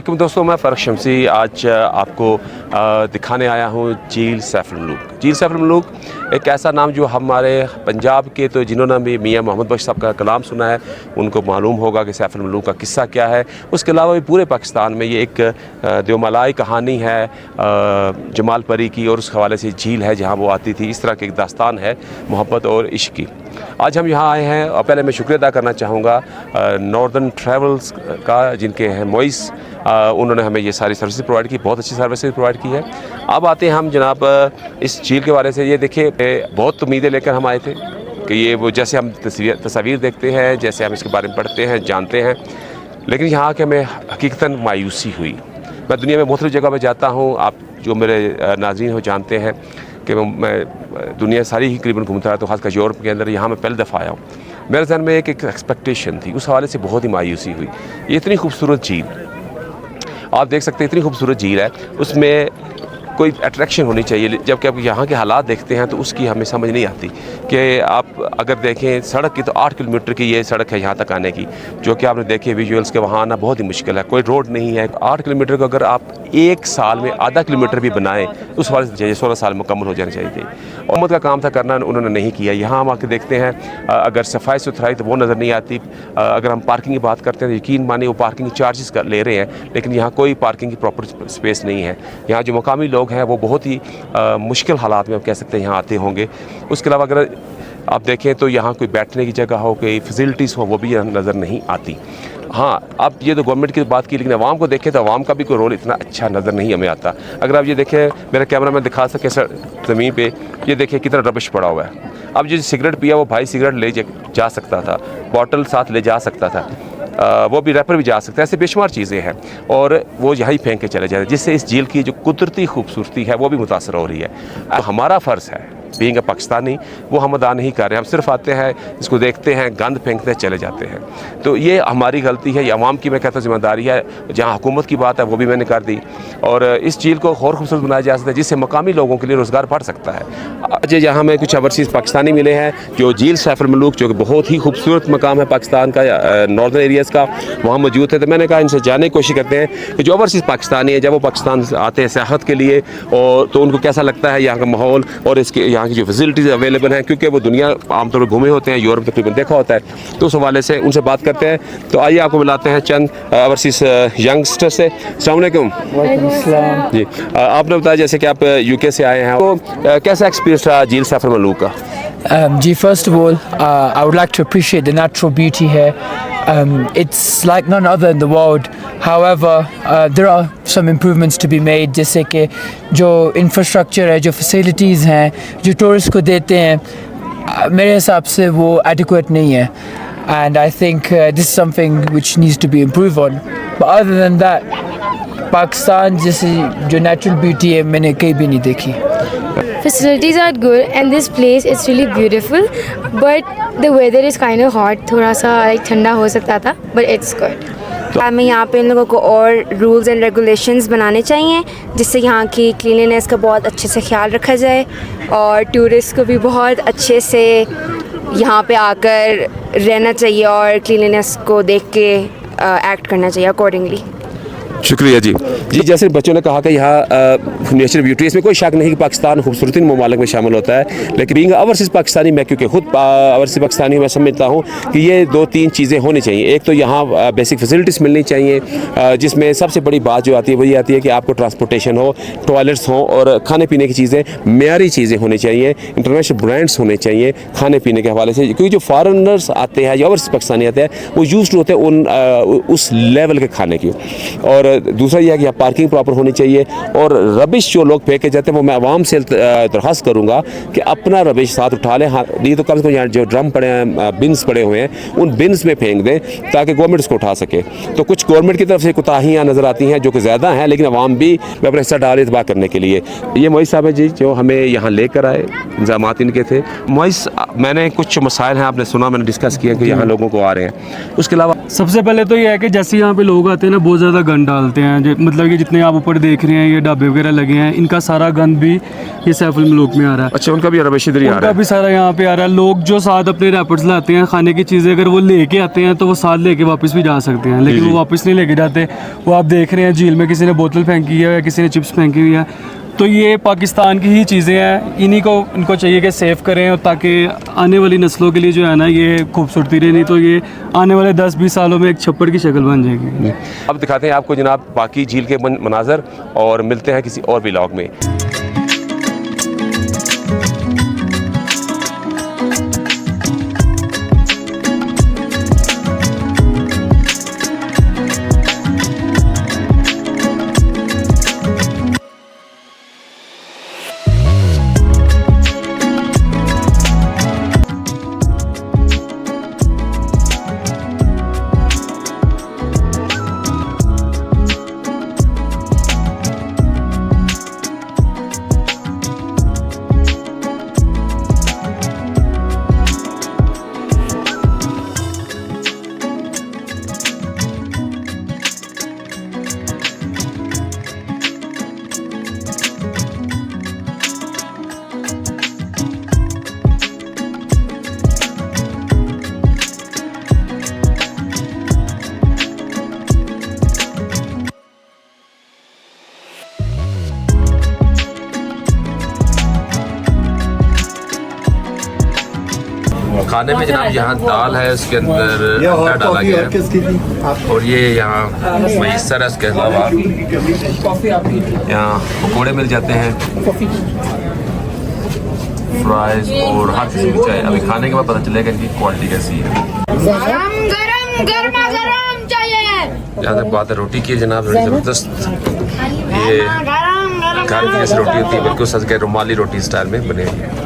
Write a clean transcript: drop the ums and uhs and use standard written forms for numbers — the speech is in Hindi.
अस्सलामुअलैकुम दोस्तों, मैं फ़र्रुख शमसी आज आपको दिखाने आया हूँ झील सैफ अल-मलूक। झील सैफ अल-मलूक एक ऐसा नाम जो हमारे पंजाब के तो जिन्होंने भी मियाँ मोहम्मद बख्श साहब का कलाम सुना है उनको मालूम होगा कि सैफ अल-मलूक का किस्सा क्या है। उसके अलावा भी पूरे पाकिस्तान में ये एक देवमलाई कहानी है जमाल परी की, और उस हवाले से झील है जहाँ वो आती थी। इस तरह की एक दास्तान है मोहब्बत और इश्क की। आज हम यहाँ आए हैं और पहले मैं शुक्रिया अदा करना चाहूँगा नॉर्दर्न ट्रैवल्स का, जिनके हैं मोइस, उन्होंने हमें ये सारी सर्विसेज प्रोवाइड की, बहुत अच्छी सर्विसेज प्रोवाइड की है। अब आते हैं हम जनाब इस झील के बारे से। ये देखिए, बहुत उम्मीदें लेकर हम आए थे कि ये वो जैसे हम तस्वीर देखते हैं, जैसे हम इसके बारे में पढ़ते हैं, जानते हैं, लेकिन यहाँ आके हमें हकीकतन मायूसी हुई। मैं दुनिया में मुख्तलिफ़ जगह पर जाता हूँ, आप जो मेरे नाज़रीन हो जानते हैं कि मैं दुनिया सारी ही करीबन घूमता है, तो खासकर यूरोप के अंदर यहाँ मैं पहली दफ़ा आया हूँ। मेरे जहन में एक एक्सपेक्टेशन थी, उस हवाले से बहुत ही मायूसी हुई। ये इतनी खूबसूरत झील आप देख सकते हैं, इतनी खूबसूरत झील है, उसमें कोई अट्रैक्शन होनी चाहिए, जबकि आप यहाँ के हालात देखते हैं तो उसकी हमें समझ नहीं आती कि आप अगर देखें सड़क की तो 8 किलोमीटर की ये सड़क है यहाँ तक आने की, जो कि आपने देखे विजुअल्स के, वहाँ आना बहुत ही मुश्किल है, कोई रोड नहीं है। 8 किलोमीटर को अगर आप एक साल में आधा किलोमीटर भी बनाएं उस वाले से चाहिए 16 साल मुकम्मल हो जाना चाहिए थी। हुकूमत का काम था करना, उन्होंने नहीं किया। यहाँ हम आके देखते हैं अगर सफाई सुथराई तो वो नज़र नहीं आती। अगर हम पार्किंग की बात करते हैं तो यकीन मानिए वो पार्किंग चार्जेस ले रहे हैं, लेकिन यहाँ कोई पार्किंग की प्रॉपर स्पेस नहीं है। यहाँ जो मुकामी लोग हैं वो बहुत ही मुश्किल हालात में, हम कह सकते हैं, यहाँ आते होंगे। उसके अलावा अगर आप देखें तो यहाँ कोई बैठने की जगह हो, कोई फैसिलिटीज़ हो, वो भी नज़र नहीं आती। हाँ, अब ये तो गवर्नमेंट की बात की, लेकिन आवाम को देखें तो आवाम का भी कोई रोल इतना अच्छा नज़र नहीं हमें आता। अगर आप ये देखें, मेरा कैमरा मैन दिखा सके ज़मीन पे, ये देखें कितना रबिश पड़ा हुआ है। अब जो सिगरेट पिया वो भाई सिगरेट ले जा सकता था, बॉटल साथ ले जा सकता था, वो भी रैपर भी जा सकता है। ऐसे बेशुमार चीज़ें हैं और वो यहाँ ही फेंक के चले जाते हैं, जिससे इस झील की जो कुदरती खूबसूरती है वो भी मुतासर हो रही है। तो हमारा फ़र्ज़ है बीइंग अ पाकिस्तानी, वो हम अदा नहीं कर रहे। हम सिर्फ आते हैं, इसको देखते हैं, गंद फेंकते हैं, चले जाते हैं। तो ये हमारी गलती है, ये अवाम की मैं कहता हूँ जिम्मेदारी है। जहाँ हुकूमत की बात है वो भी मैंने कर दी, और इस झील को और खूबसूरत बनाया जा सकता है, जिससे मकामी लोगों के लिए रोज़गार बढ़ सकता है। आज यहाँ हमें कुछ ओवरसीज़ पाकिस्तानी मिले हैं जो झील सैफ अल-मलूक, जो कि बहुत ही खूबसूरत मकाम है पाकिस्तान का, नॉर्दर्न एरियाज़ का, वहाँ मौजूद है। तो मैंने कहा इनसे जानने की कोशिश करते हैं कि जो ओवरसीज़ पाकिस्तानी है, जब वो पाकिस्तान आते हैं सियाहत के लिए, और तो उनको कैसा लगता है यहाँ का माहौल और इसके यहाँ की जो फैसिलिटीज़ अवेलेबल हैं, क्योंकि वो दुनिया आमतौर पर घूमे होते हैं, यूरोप तकरीबन देखा होता है। तो उस हवाले से उनसे बात करते हैं। तो आइए आपको मिलाते हैं चंद ओवरसीज़ यंगस्टर से। अस्सलाम वालेकुम। जी, आपने बताया जैसे कि आप यूके से आए हैं, तो कैसा एक्सपीरियंस रहा झील सैफ अल-मलूक का? Gee, first of all, I would like to appreciate the natural beauty here. It's like none other in the world. However, there are some improvements to be made, जैसे कि जो infrastructure है, जो facilities हैं, जो tourists को देते हैं, मेरे हिसाब से वो adequate नहीं है. And I think this is something which needs to be improved on. But other than that, Pakistan जैसी जो natural beauty है मैंने कहीं भी नहीं देखी. Facilities are good and this place is really beautiful, but the weather is kind of hot. थोड़ा सा ठंडा हो सकता था, but it's good. हमें यहाँ पे इन लोगों को और रूल्स एंड रेगुलेशंस बनाने चाहिए, जिससे यहाँ की क्लीनलीनेस का बहुत अच्छे से ख्याल रखा जाए, और टूरिस्ट को भी बहुत अच्छे से यहाँ पे आकर रहना चाहिए और क्लीनलीनेस को देख के एक्ट करना चाहिए अकॉर्डिंगली। शुक्रिया जी। जैसे बच्चों ने कहा कि यहाँ नेचुरल ब्यूटी, इसमें कोई शक नहीं कि पाकिस्तान खूबसूरती ममालिक में शामिल होता है, लेकिन बीइंग ओवरसीज़ पाकिस्तानी, मैं क्योंकि खुद ओवरसीज़ पाकिस्तानी, मैं समझता हूँ कि ये 2-3 चीज़ें होनी चाहिए। एक तो यहाँ बेसिक फैसिलिटीज़ मिलनी चाहिए, जिसमें सबसे बड़ी बात जो आती है वो ये आती है कि आपको ट्रांसपोर्टेशन हो, टॉयलेट्स हों, और खाने पीने की चीज़ें, मेयारी चीज़ें होनी चाहिए, इंटरनेशनल ब्रांड्स होने चाहिए खाने पीने के हवाले से, क्योंकि जो फॉरेनर्स आते हैं या ओवरसीज़ पाकिस्तानी आते हैं वो यूज्ड होते हैं उस लेवल के खाने की। और दूसरा यह है कि यहाँ पार्किंग प्रॉपर होनी चाहिए, और रबिश जो लोग फेंके जाते हैं वो मैं आवाम से दरख्वास्त करूँगा कि अपना रबिश साथ उठा लें। हाँ, नहीं तो कम से कम यहाँ जो ड्रम पड़े हैं, बिन्स पड़े हुए हैं, उन बिन्स में फेंक दें ताकि गवर्नमेंट उसको उठा सके। तो कुछ गवर्नमेंट की तरफ से कोताहियाँ नज़र आती हैं जो कि ज़्यादा हैं, लेकिन आवाम भी अपना हिस्सा डाल इतबा करने के लिए। ये मोइस साहब है जी जो हमें यहाँ लेकर आए, इंतजामात इनके थे। मोइस, मैंने कुछ मसाइल हैं, आपने सुना, मैंने डिस्कस किया कि यहाँ लोगों को आ रहे हैं, उसके अलावा सबसे पहले तो ये है कि जैसे यहाँ पे लोग आते हैं ना, बहुत ज़्यादा गंद डालते डालते हैं। मतलब कि जितने आप ऊपर देख रहे हैं ये ढाबे वगैरह लगे हैं, इनका सारा गंद भी ये सैफुल मलूक में आ रहा है। अच्छा, उनका भी रमेश इधर ही आ उनका रहा है। भी सारा यहाँ पे आ रहा है। लोग जो साथ अपने रैपर्स लाते हैं खाने की चीज़ें, अगर वो लेके आते हैं तो वो साथ लेके वापस भी जा सकते हैं, लेकिन वो वापस नहीं लेके जाते। वो आप देख रहे हैं झील में किसी ने बोतल फेंकी है या किसी ने चिप्स फेंकी हुई है। तो ये पाकिस्तान की ही चीज़ें हैं, इन्हीं को इनको चाहिए कि सेव करें, और ताकि आने वाली नस्लों के लिए जो है ना ये खूबसूरती रहे। नहीं तो ये आने वाले 10-20 सालों में एक छप्पर की शक्ल बन जाएगी। अब दिखाते हैं आपको जनाब बाकी झील के मनाजर, और मिलते हैं किसी और व्लॉग में। खाने में जनाब यहाँ दाल है, उसके अंदर अंडा डाला गया है, और ये यहाँ मैसर है। इसके अलावा यहाँ पकौड़े मिल जाते हैं, फ्राइज और हर किस्म की चाय। अभी खाने के बाद पता चलेगा इनकी क्वालिटी कैसी है। यहाँ तक बात है रोटी की, जनाब बड़ी ज़बरदस्त, ये घर की जैसी रोटी होती है, बिल्कुल सच के रुमाली रोटी स्टाइल में बने हुई है।